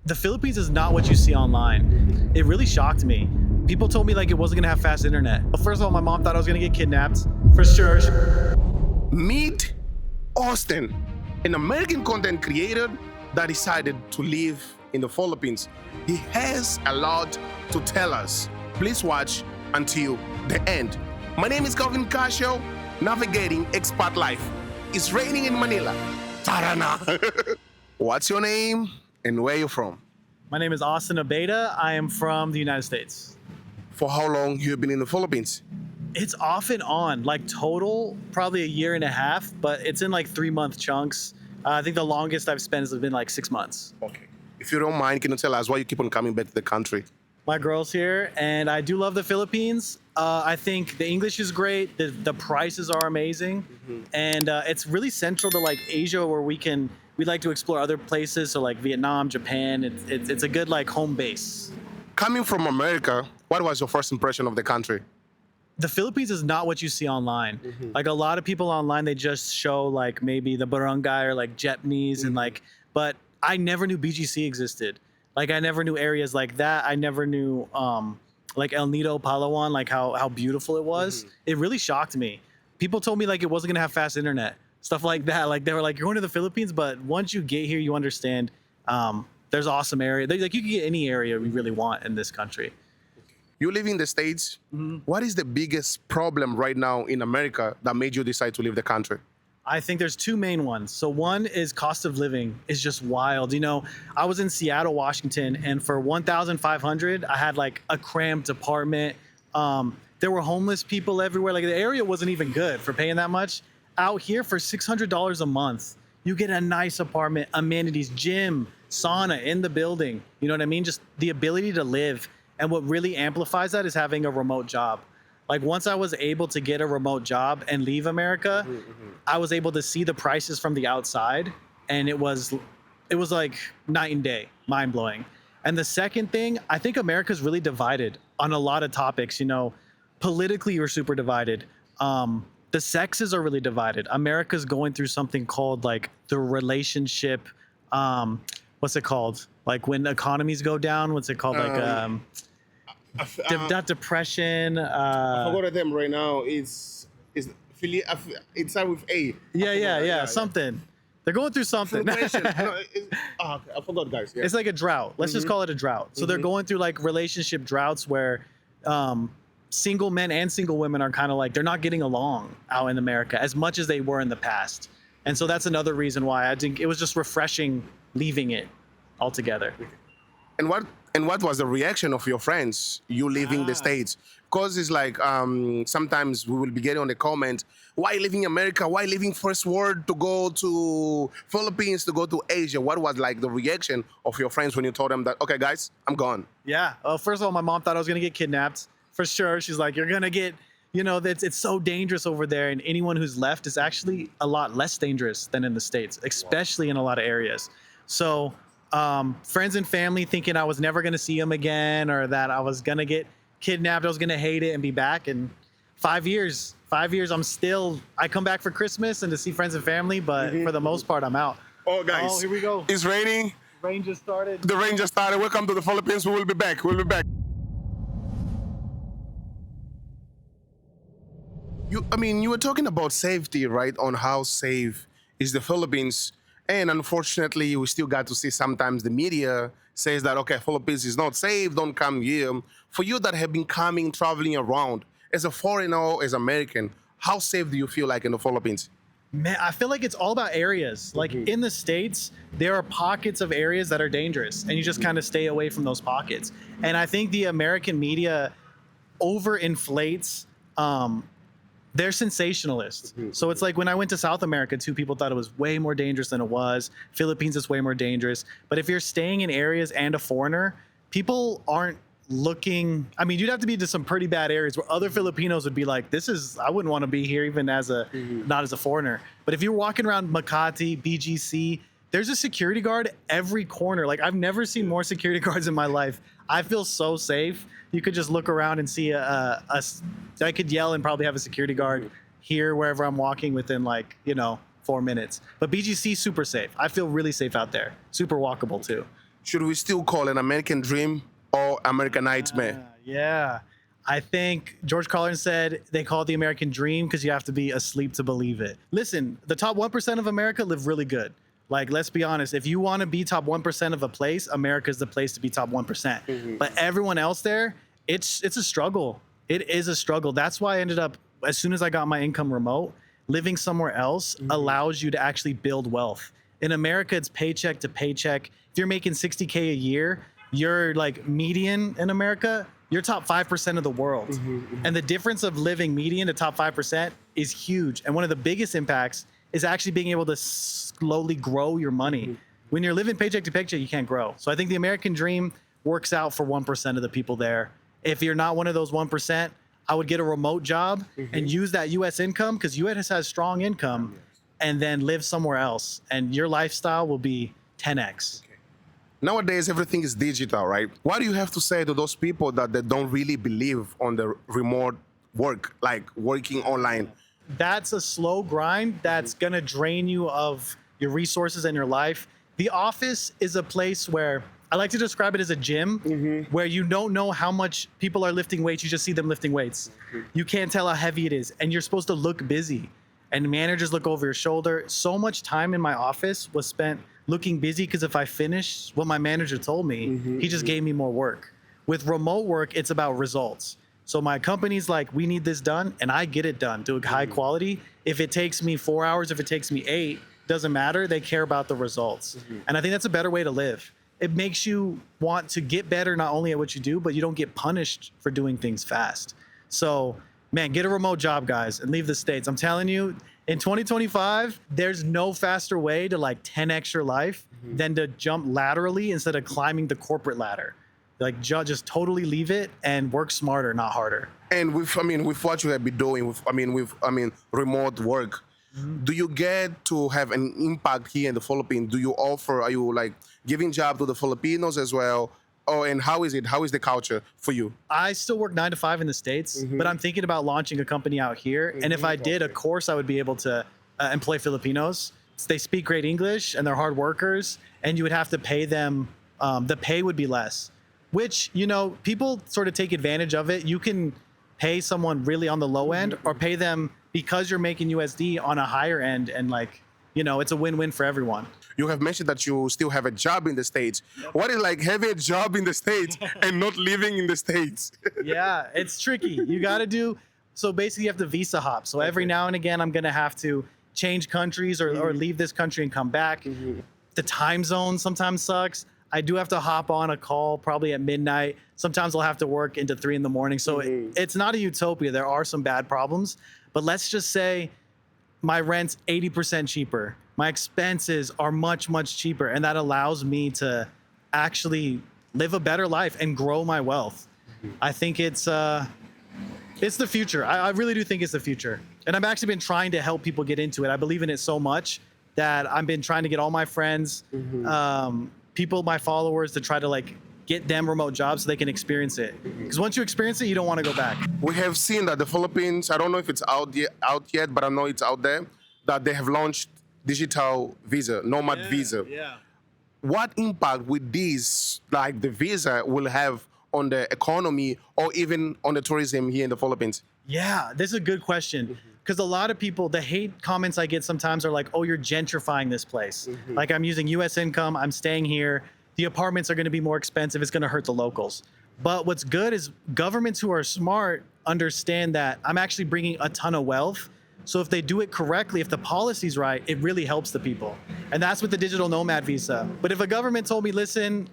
The Philippines is not what you see online. It really shocked me. People told me like it wasn't gonna have fast internet. Well, first of all, my mom thought I was gonna get kidnapped for sure. Meet Austin, an American content creator that decided to live in the Philippines. He has a lot to tell us. Please watch until the end. My name is Castiel, navigating expat life. It's raining in Manila. Tarana. What's your name and where you from? My name is Austin Abeda. I am from the United States. For how long you have been in the Philippines? It's off and on, like total, probably a year and a half, but it's in like 3-month chunks. I think the longest I've spent has been like 6 months. Okay. If you don't mind, can you tell us why you keep on coming back to the country? My girl's here, and I do love the Philippines. I think the English is great. The prices are amazing, and it's really central to like Asia, where we like to explore other places. So like Vietnam, Japan. It's a good like home base. Coming from America, what was your first impression of the country? The Philippines is not what you see online. Like a lot of people online, they just show like maybe the barangay or like jeepneys and like, but I never knew BGC existed. Like I never knew areas like that. I never knew like El Nido, Palawan, like how beautiful it was. It really shocked me. People told me like it wasn't gonna have fast internet, stuff like that. Like they were like, you're going to the Philippines, but once you get here, you understand there's awesome area. Like you can get any area we really want in this country. You live in the States. What is the biggest problem right now in America that made you decide to leave the country? I think there's two main ones. So one is cost of living is just wild. You know, I was in Seattle, Washington, and for $1,500, I had like a cramped apartment. There were homeless people everywhere. Like the area wasn't even good for paying that much. Out here for $600 a month, you get a nice apartment, amenities, gym, sauna in the building. You know what I mean? Just the ability to live. And what really amplifies that is having a remote job. Like once I was able to get a remote job and leave America, I was able to see the prices from the outside, and it was like night and day, mind blowing. And the second thing, I think America's really divided on a lot of topics. You know, politically we're super divided. The sexes are really divided. America's going through something called like the relationship. What's it called? Like when economies go down, what's it called? Like not depression. I forgot them right now. It's starts with A. Yeah. Something. They're going through something. No, okay, I forgot, guys. Yeah. It's like a drought. Let's just call it a drought. So they're going through like relationship droughts where single men and single women are kind of like they're not getting along out in America as much as they were in the past. And so that's another reason why I think it was just refreshing leaving it altogether. And what was the reaction of your friends, you leaving the States? Because it's like sometimes we will be getting on the comment, why leaving America? Why leaving first world to go to Philippines, to go to Asia? What was like the reaction of your friends when you told them that, okay, guys, I'm gone? Yeah. First of all, my mom thought I was going to get kidnapped for sure. She's like, you're going to get, you know, it's so dangerous over there. And anyone who's left is actually a lot less dangerous than in the States, especially in a lot of areas. So friends and family thinking I was never going to see them again, or that I was going to get kidnapped, I was going to hate it and be back. And 5 years, I come back for Christmas and to see friends and family, but for the most part, I'm out. Oh, guys. Oh, here we go. It's raining. Rain just started. The rain just started. Welcome to the Philippines. We will be back. We'll be back. You were talking about safety, right? On how safe is the Philippines. And unfortunately, we still got to see sometimes the media says that, okay, Philippines is not safe, don't come here. For you that have been traveling around, as a foreigner, as American, how safe do you feel like in the Philippines? Man, I feel like it's all about areas. Like in the States, there are pockets of areas that are dangerous, and you just kind of stay away from those pockets. And I think the American media overinflates they're sensationalists. So it's like when I went to South America, too, people thought it was way more dangerous than it was. Philippines is way more dangerous. But if you're staying in areas and a foreigner, people aren't looking. I mean, you'd have to be to some pretty bad areas where other Filipinos would be like, I wouldn't want to be here even as not as a foreigner. But if you're walking around Makati, BGC, there's a security guard every corner. Like I've never seen more security guards in my life. I feel so safe. You could just look around and see I could yell and probably have a security guard here wherever I'm walking within 4 minutes. But BGC super safe. I feel really safe out there. Super walkable too. should we still call it American dream or American nightmare? Yeah. I think George Carlin said they call it the American dream because you have to be asleep to believe it. Listen, the top 1% of America live really good. Like, let's be honest, if you want to be top 1% of a place, America's the place to be top 1%. But everyone else there, it's a struggle. It is a struggle. That's why I ended up, as soon as I got my income remote, living somewhere else allows you to actually build wealth. In America, it's paycheck to paycheck. If you're making 60K a year, you're like median in America, you're top 5% of the world. And the difference of living median to top 5% is huge. And one of the biggest impacts is actually being able to slowly grow your money. When you're living paycheck to paycheck, you can't grow. So I think the American dream works out for 1% of the people there. If you're not one of those 1%, I would get a remote job and use that US income, because US has strong income, and then live somewhere else. And your lifestyle will be 10x. Nowadays, everything is digital, right? What do you have to say to those people that they don't really believe on the remote work, like working online? That's a slow grind that's gonna drain you of your resources and your life. The office is a place where I like to describe it as a gym where you don't know how much people are lifting weights. You just see them lifting weights. You can't tell how heavy it is. And you're supposed to look busy. And managers look over your shoulder. So much time in my office was spent looking busy because if I finish what my manager told me, he just gave me more work. With remote work, it's about results. So my company's like, we need this done, and I get it done to a high quality. If it takes me 4 hours, if it takes me 8, doesn't matter. They care about the results. And I think that's a better way to live. It makes you want to get better not only at what you do, but you don't get punished for doing things fast. So, man, get a remote job, guys, and leave the States. I'm telling you, in 2025, there's no faster way to like 10x your life than to jump laterally instead of climbing the corporate ladder. Like just totally leave it and work smarter, not harder. And with what you have been doing, with remote work, do you get to have an impact here in the Philippines? Are you like giving job to the Filipinos as well? Oh, and how is it? How is the culture for you? I still work 9 to 5 in the States, but I'm thinking about launching a company out here. And if I did, of course, I would be able to employ Filipinos. They speak great English and they're hard workers, and you would have to pay them. The pay would be less, which, people sort of take advantage of it. You can pay someone really on the low end or pay them because you're making USD on a higher end. And it's a win-win for everyone. You have mentioned that you still have a job in the States. What is like having a job in the States and not living in the States? Yeah, it's tricky. You got to so basically you have to visa hop. So every now and again, I'm going to have to change countries or leave this country and come back. The time zone sometimes sucks. I do have to hop on a call probably at midnight. Sometimes I'll have to work into 3 a.m. So it's not a utopia. There are some bad problems, but let's just say my rent's 80% cheaper. My expenses are much, much cheaper. And that allows me to actually live a better life and grow my wealth. I think it's the future. I really do think it's the future. And I've actually been trying to help people get into it. I believe in it so much that I've been trying to get all my friends, people, my followers, to try to get them remote jobs so they can experience it. Because once you experience it, you don't want to go back. We have seen that the Philippines, I don't know if it's out yet, but I know it's out there, that they have launched digital visa, nomad visa. Yeah. What impact would these, like the visa, will have on the economy or even on the tourism here in the Philippines? Yeah, this is a good question. Because a lot of people, the hate comments I get sometimes are like, oh, you're gentrifying this place. Like, I'm using US income, I'm staying here. The apartments are going to be more expensive. It's going to hurt the locals. But what's good is governments who are smart understand that I'm actually bringing a ton of wealth. So if they do it correctly, if the policy's right, it really helps the people. And that's with the digital nomad visa. But if a government told me, listen,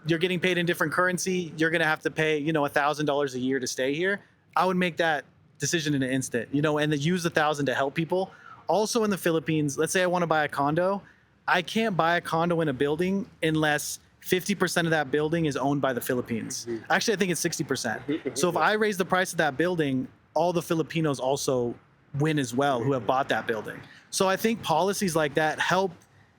you're getting paid in different currency, you're going to have to pay, $1,000 a year to stay here, I would make that decision in an instant, and then use $1,000 to help people. Also in the Philippines, let's say I want to buy a condo. I can't buy a condo in a building unless 50% of that building is owned by the Philippines. Actually, I think it's 60%. So if I raise the price of that building, all the Filipinos also win as well who have bought that building. So I think policies like that help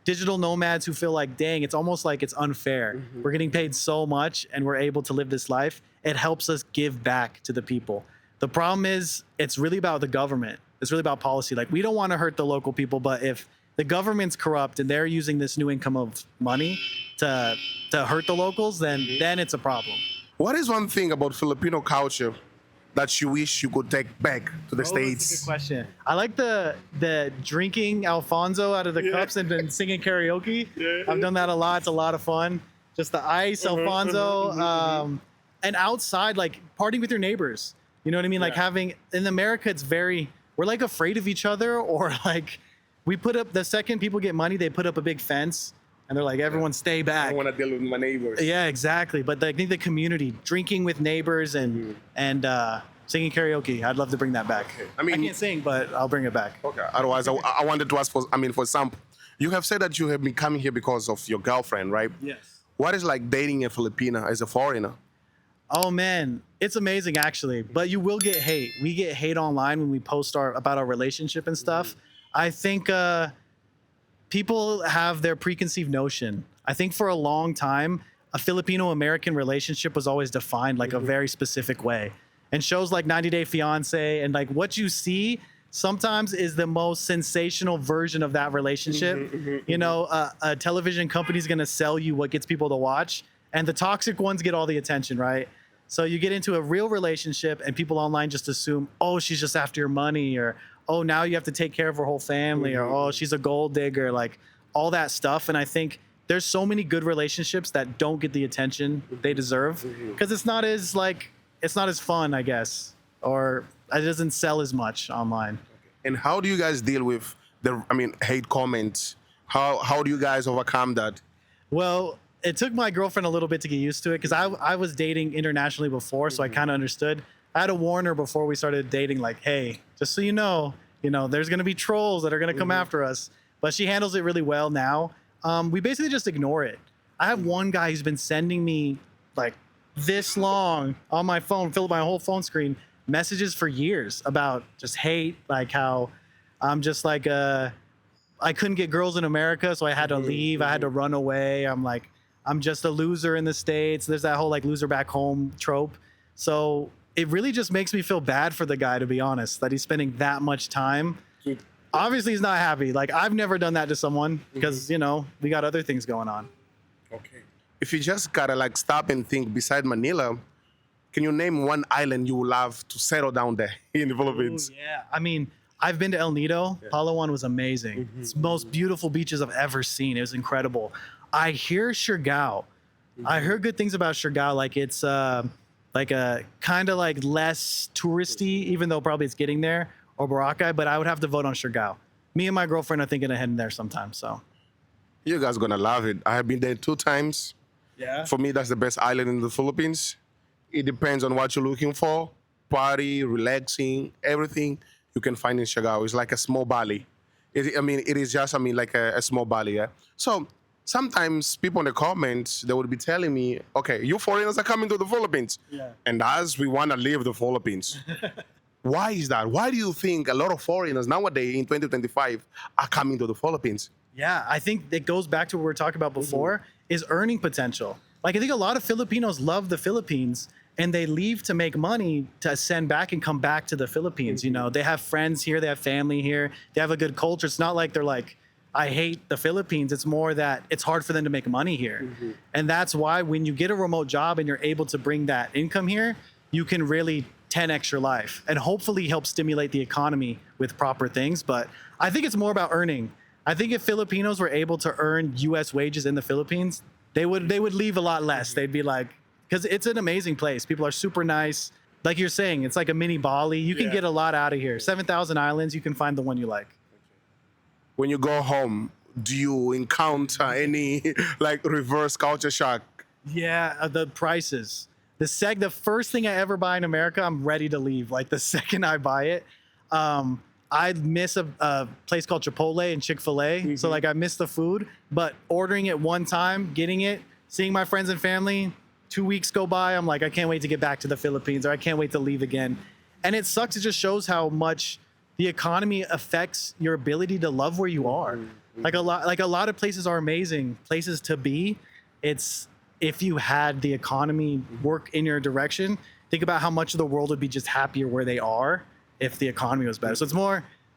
digital nomads who feel like, dang, it's almost like it's unfair. We're getting paid so much and we're able to live this life. It helps us give back to the people. The problem is it's really about the government. It's really about policy. Like, we don't want to hurt the local people, but if the government's corrupt and they're using this new income of money to hurt the locals, then it's a problem. What is one thing about Filipino culture that you wish you could take back to the Oh, that's a good States? question. I like the drinking Alfonso out of the Yeah. cups and then singing karaoke. Yeah. I've done that a lot. It's a lot of fun. Just the ice, Alfonso, and outside, like partying with your neighbors. You know what I mean? Like Yeah. having in America, we're like afraid of each other, or like we put up the second people get money, they put up a big fence, and they're like, everyone stay back. I want to deal with my neighbors. Yeah, exactly. But I think the community, drinking with neighbors and singing karaoke, I'd love to bring that back. I mean- I can't sing, but I'll bring it back. Okay. Otherwise, I wanted to ask for example, you have said that you have been coming here because of your girlfriend, right? Yes. What is like dating a Filipina as a foreigner? Oh man, it's amazing actually. But you will get hate. We get hate online when we post about our relationship and stuff. I think people have their preconceived notion. I think for a long time, a Filipino-American relationship was always defined like a very specific way. And shows like 90 Day Fiance and like what you see sometimes is the most sensational version of that relationship. You know, a television company is going to sell you what gets people to watch, and the toxic ones get all the attention, right? So you get into a real relationship and people online just assume, oh, she's just after your money, or oh, now you have to take care of her whole family, or oh, she's a gold digger, like all that stuff. And I think there's so many good relationships that don't get the attention they deserve because it's not as fun, I guess, or it doesn't sell as much online. And how do you guys deal with hate comments? How do you guys overcome that? Well, it took my girlfriend a little bit to get used to it because I was dating internationally before, so I kind of understood. I had to warn her before we started dating, like, hey, just so you know, there's gonna be trolls that are gonna come after us. But she handles it really well now. We basically just ignore it. I have one guy who's been sending me like this long on my phone, fill up my whole phone screen, messages for years about just hate, like how I'm just like I couldn't get girls in America, so I had to leave. I had to run away. I'm just a loser in the States. There's that whole like loser back home trope. So it really just makes me feel bad for the guy, to be honest, that he's spending that much time. Obviously, he's not happy. Like, I've never done that to someone because, we got other things going on. Okay. If you just gotta like stop and think, beside Manila, can you name one island you would love to settle down there in the Philippines? Ooh, yeah. I mean, I've been to El Nido. Palawan was amazing. It's the most beautiful beaches I've ever seen. It was incredible. I hear Siargao. I heard good things about Siargao. Like it's like a kind of like less touristy, even though probably it's getting there, or Boracay. But I would have to vote on Siargao. Me and my girlfriend are thinking of heading there sometime. So You guys gonna love it. I have been there 2 times. yeah. For me, that's the best island in the Philippines. It depends on what you're looking for. Party, relaxing, everything you can find in Siargao. It's like a small Bali. It is just like a small Bali, yeah? So sometimes people in the comments, they would be telling me, okay, you foreigners are coming to the Philippines. Yeah. And us, we want to leave the Philippines. Why is that? Why do you think a lot of foreigners nowadays in 2025 are coming to the Philippines? Yeah, I think it goes back to what we were talking about before, is earning potential. Like, I think a lot of Filipinos love the Philippines and they leave to make money to send back and come back to the Philippines. They have friends here, they have family here, they have a good culture. It's not like they're like, I hate the Philippines. It's more that it's hard for them to make money here. And that's why when you get a remote job and you're able to bring that income here, you can really 10x your life and hopefully help stimulate the economy with proper things. But I think it's more about earning. I think if Filipinos were able to earn US wages in the Philippines, they would leave a lot less. They'd be like, because it's an amazing place. People are super nice. Like you're saying, it's like a mini Bali. You can get a lot out of here. 7,000 islands, you can find the one you like. When you go home, do you encounter any like reverse culture shock? Yeah, the prices. The first thing I ever buy in America, I'm ready to leave. Like the second I buy it, I miss a place called Chipotle and Chick-fil-A. So like I miss the food, but ordering it one time, getting it, seeing my friends and family, 2 weeks go by, I'm like, I can't wait to get back to the Philippines, or I can't wait to leave again. And it sucks. It just shows how much the economy affects your ability to love where you are. Like a lot of places are amazing places to be. It's if you had the economy work in your direction, think about how much of the world would be just happier where they are if the economy was better. So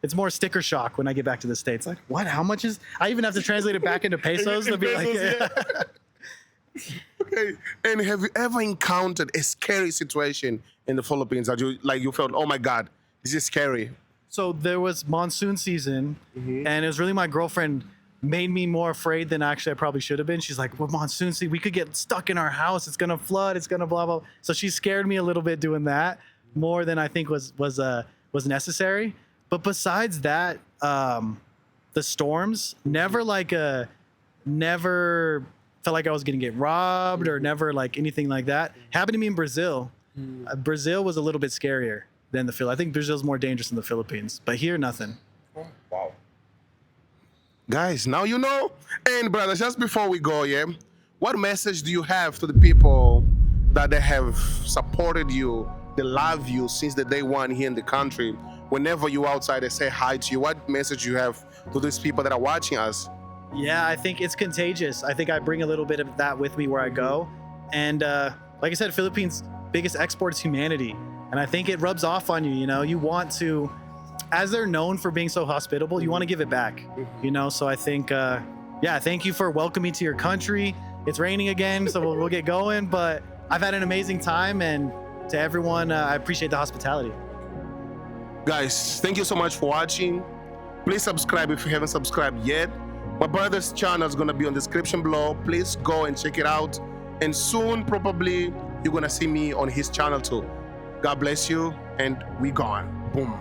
it's more sticker shock when I get back to the States. Like, what? How much is? I even have to translate it back into pesos to be like, Okay. And have you ever encountered a scary situation in the Philippines that you felt, oh my God, this is scary? So there was monsoon season, and it was really my girlfriend made me more afraid than actually I probably should have been. She's like, "Well, monsoon season, we could get stuck in our house. It's gonna flood. It's gonna blah blah." So she scared me a little bit doing that more than I think was necessary. But besides that, the storms never felt like I was gonna get robbed or never like anything like that. Happened to me in Brazil. Brazil was a little bit scarier than the Philippines. I think Brazil's more dangerous than the Philippines, but here nothing. Wow. Guys, now you know. And brother, just before we go, yeah, what message do you have to the people that they have supported you, they love you since the day one here in the country? Whenever you outside, they say hi to you. What message you have to these people that are watching us? Yeah, I think it's contagious. I think I bring a little bit of that with me where I go. And like I said, Philippines' biggest export is humanity. And I think it rubs off on you, you know, you want to, as they're known for being so hospitable, you want to give it back, you know? So I think, yeah, thank you for welcoming me to your country. It's raining again, so we'll get going, but I've had an amazing time, and to everyone, I appreciate the hospitality. Guys, thank you so much for watching. Please subscribe if you haven't subscribed yet. My brother's channel is going to be on the description below. Please go and check it out. And soon, probably, you're going to see me on his channel too. God bless you, and we gone. Boom.